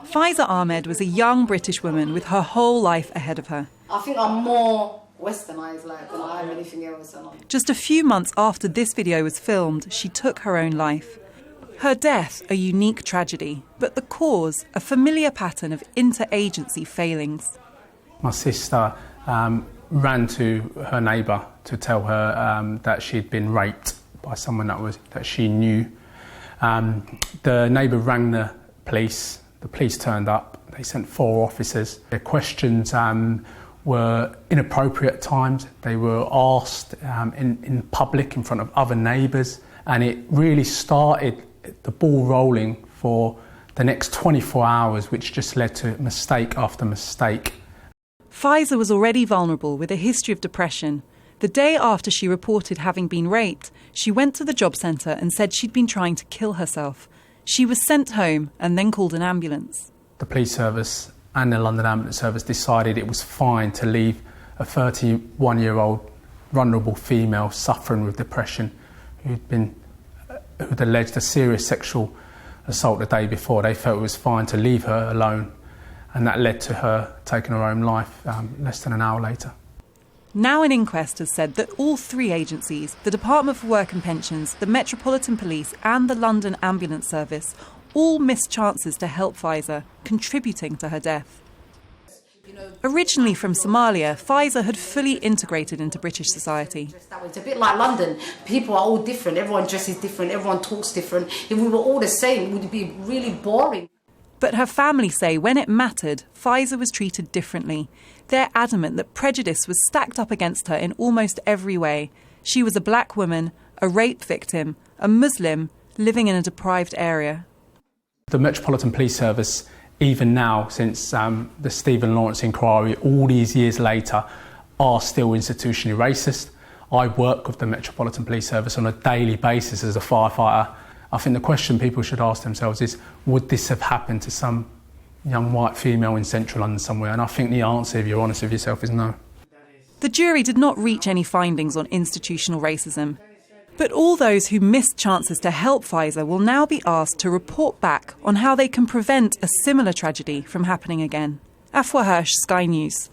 Faiza Ahmed was a young British woman with her whole life ahead of her. I think I'm more westernised than I am anything else. Just a few months after this video was filmed, she took her own life. Her death, a unique tragedy, but the cause, a familiar pattern of interagency failings. My sister ran to her neighbour to tell her that she'd been raped by someone that she knew. The neighbour rang the police turned up, they sent 4 officers. Their questions were inappropriate at times. They were asked in public in front of other neighbours, and it really started the ball rolling for the next 24 hours, which just led to mistake after mistake. Faiza was already vulnerable with a history of depression. The day after she reported having been raped, she went to the job centre and said she'd been trying to kill herself. She was sent home and then called an ambulance. The police service and the London Ambulance Service decided it was fine to leave a 31-year-old vulnerable female suffering with depression who'd alleged a serious sexual assault the day before. They felt it was fine to leave her alone, and that led to her taking her own life less than an hour later. Now an inquest has said that all 3 agencies, the Department for Work and Pensions, the Metropolitan Police and the London Ambulance Service, all missed chances to help Faiza, contributing to her death. Originally from Somalia, Faiza had fully integrated into British society. It's a bit like London. People are all different. Everyone dresses different. Everyone talks different. If we were all the same, it would be really boring. But her family say when it mattered, Faiza was treated differently. They're adamant that prejudice was stacked up against her in almost every way. She was a black woman, a rape victim, a Muslim, living in a deprived area. The Metropolitan Police Service, even now, since the Stephen Lawrence inquiry, all these years later, are still institutionally racist. I work with the Metropolitan Police Service on a daily basis as a firefighter. I think the question people should ask themselves is, would this have happened to some young white female in central London somewhere? And I think the answer, if you're honest with yourself, is no. The jury did not reach any findings on institutional racism. But all those who missed chances to help Faiza will now be asked to report back on how they can prevent a similar tragedy from happening again. Afua Hirsch, Sky News.